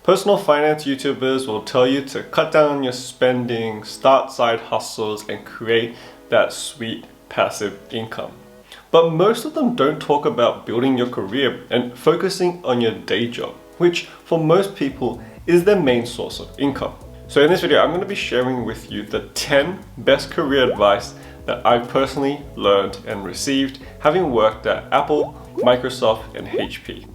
Personal finance YouTubers will tell you to cut down on your spending, start side hustles, and create that sweet passive income. But most of them don't talk about building your career and focusing on your day job, which for most people is their main source of income. So in this video, I'm going to be sharing with you the 10 best career advice that I've personally learned and received having worked at Apple, Microsoft, and HP.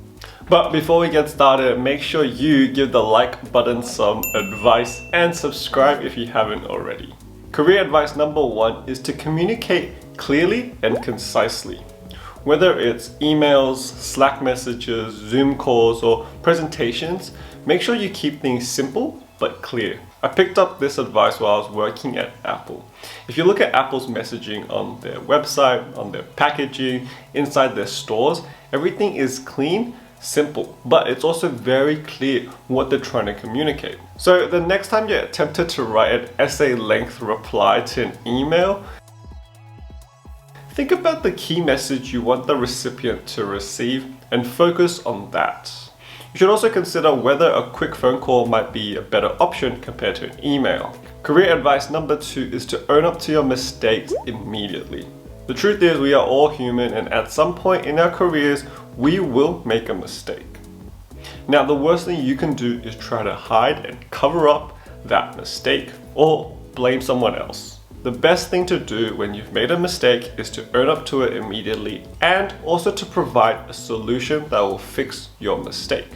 But before we get started, make sure you give the like button some advice and subscribe if you haven't already. Career advice number 1 is to communicate clearly and concisely. Whether it's emails, Slack messages, Zoom calls, or presentations, make sure you keep things simple but clear. I picked up this advice while I was working at Apple. If you look at Apple's messaging on their website, on their packaging, inside their stores, everything is clean, simple, but it's also very clear what they're trying to communicate. So the next time you're tempted to write an essay length reply to an email, think about the key message you want the recipient to receive and focus on that. You should also consider whether a quick phone call might be a better option compared to an email. Career advice number 2 is to own up to your mistakes immediately. The truth is, we are all human, and at some point in our careers, we will make a mistake. Now, the worst thing you can do is try to hide and cover up that mistake or blame someone else. The best thing to do when you've made a mistake is to own up to it immediately and also to provide a solution that will fix your mistake.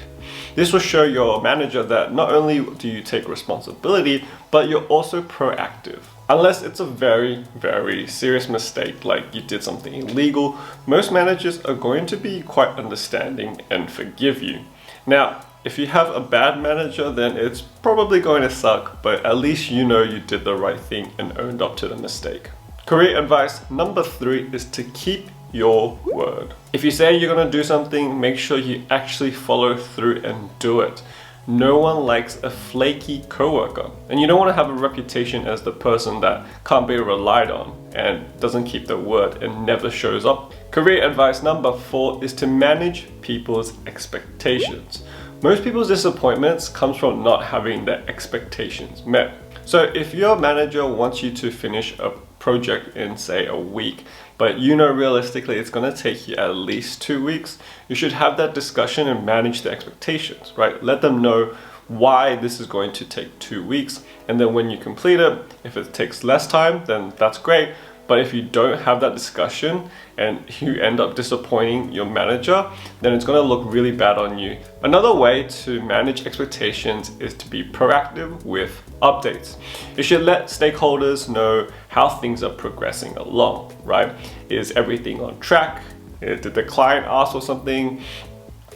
This will show your manager that not only do you take responsibility, but you're also proactive. Unless it's a very, very serious mistake, like you did something illegal, most managers are going to be quite understanding and forgive you. Now, if you have a bad manager, then it's probably going to suck, but at least you know you did the right thing and owned up to the mistake. Career advice number 3 is to keep your word. If you say you're going to do something, make sure you actually follow through and do it. No one likes a flaky coworker, and you don't want to have a reputation as the person that can't be relied on and doesn't keep their word and never shows up. Career advice number 4 is to manage people's expectations. Most people's disappointments comes from not having their expectations met. So if your manager wants you to finish a project in, say, a week, but you know realistically it's going to take you at least 2 weeks, you should have that discussion and manage the expectations, right? Let them know why this is going to take 2 weeks, and then when you complete it, if it takes less time, then that's great. But if you don't have that discussion and you end up disappointing your manager, then it's going to look really bad on you. Another way to manage expectations is to be proactive with updates. You should let stakeholders know how things are progressing along, right? Is everything on track? Did the client ask for something?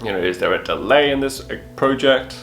Is there a delay in this project?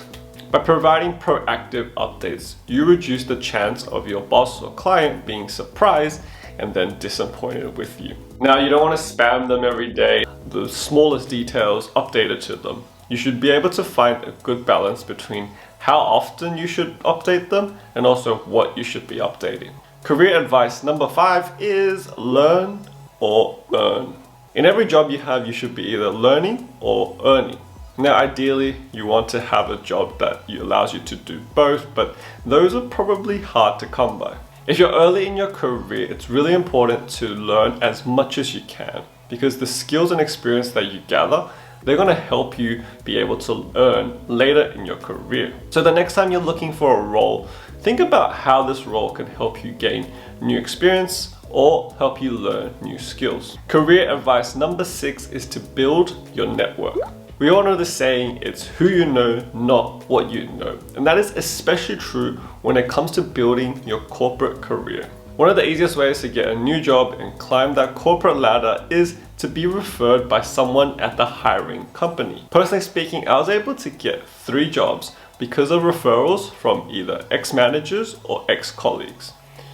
By providing proactive updates, you reduce the chance of your boss or client being surprised and then disappointed with you. Now, you don't want to spam them every day. The smallest details updated to them. You should be able to find a good balance between how often you should update them and also what you should be updating. Career advice number 5 is learn or earn. In every job you have, you should be either learning or earning. Now, ideally, you want to have a job that allows you to do both, but those are probably hard to come by. If you're early in your career, it's really important to learn as much as you can, because the skills and experience that you gather, they're going to help you be able to earn later in your career. So the next time you're looking for a role, think about how this role can help you gain new experience or help you learn new skills. Career advice number 6 is to build your network. We all know the saying, it's who you know, not what you know. And that is especially true when it comes to building your corporate career. One of the easiest ways to get a new job and climb that corporate ladder is to be referred by someone at the hiring company. Personally speaking, I was able to get 3 jobs because of referrals from either ex-managers or ex-colleagues.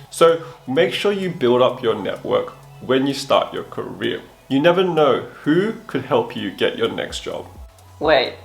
So make sure you build up your network when you start your career. You never know who could help you get your next job. Wait,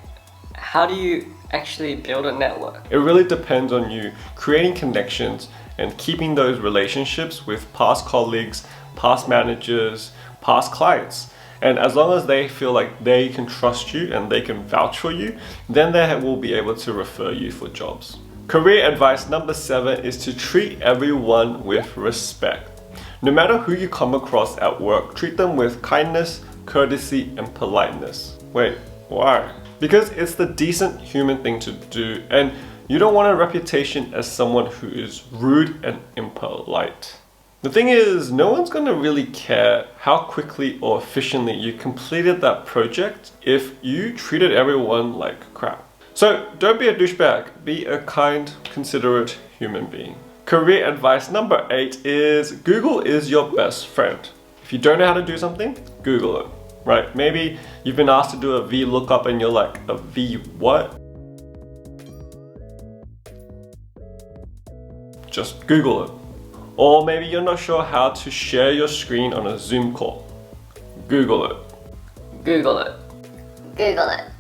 how do you actually build a network? It really depends on you creating connections and keeping those relationships with past colleagues, past managers, past clients. And as long as they feel like they can trust you and they can vouch for you, then they will be able to refer you for jobs. Career advice number 7 is to treat everyone with respect. No matter who you come across at work, treat them with kindness, courtesy, and politeness. Wait, why? Because it's the decent human thing to do, and you don't want a reputation as someone who is rude and impolite. The thing is, no one's gonna really care how quickly or efficiently you completed that project if you treated everyone like crap. So don't be a douchebag, be a kind, considerate human being. Career advice number 8 is Google is your best friend. If you don't know how to do something, Google it, right? Maybe you've been asked to do a VLOOKUP and you're like, a V what? Just Google it. Or maybe you're not sure how to share your screen on a Zoom call. Google it. Google it. Google it.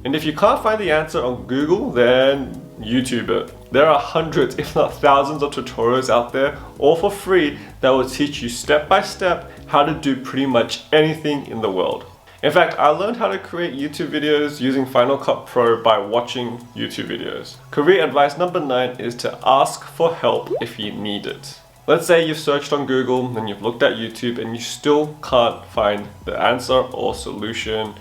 And if you can't find the answer on Google, then YouTube it. There are hundreds, if not thousands of tutorials out there, all for free, that will teach you step by step how to do pretty much anything in the world. In fact, I learned how to create YouTube videos using Final Cut Pro by watching YouTube videos. Career advice number 9 is to ask for help if you need it. Let's say you've searched on Google and you've looked at YouTube and you still can't find the answer or solution.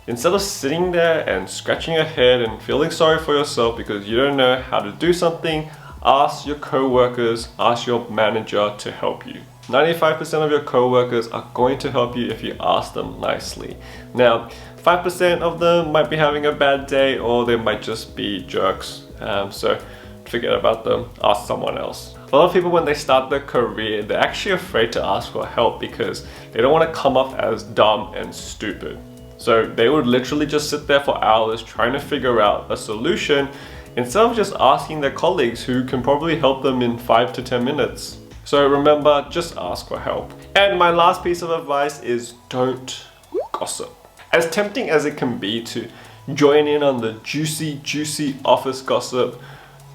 Instead of sitting there and scratching your head and feeling sorry for yourself because you don't know how to do something, ask your co-workers, ask your manager to help you. 95% of your co-workers are going to help you if you ask them nicely. Now, 5% of them might be having a bad day or they might just be jerks. So forget about them, ask someone else. A lot of people, when they start their career, they're actually afraid to ask for help because they don't want to come off as dumb and stupid. So they would literally just sit there for hours trying to figure out a solution instead of just asking their colleagues who can probably help them in 5 to 10 minutes. So remember, just ask for help. And my last piece of advice is don't gossip. As tempting as it can be to join in on the juicy office gossip,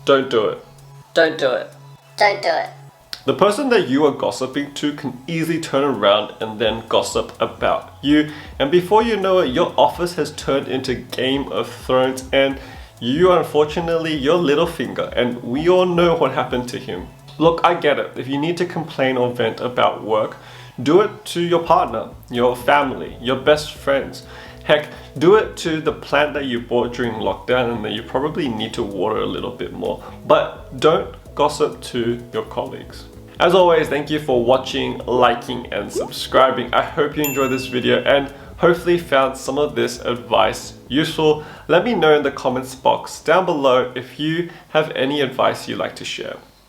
don't do it. Don't do it. Don't do it. The person that you are gossiping to can easily turn around and then gossip about you, and before you know it, your office has turned into Game of Thrones and you are unfortunately your little finger, and we all know what happened to him. Look, I get it. If you need to complain or vent about work, do it to your partner, your family, your best friends. Heck, do it to the plant that you bought during lockdown and that you probably need to water a little bit more. But don't gossip to your colleagues. As always, thank you for watching, liking, and subscribing. I hope you enjoyed this video and hopefully found some of this advice useful. Let me know in the comments box down below if you have any advice you'd like to share.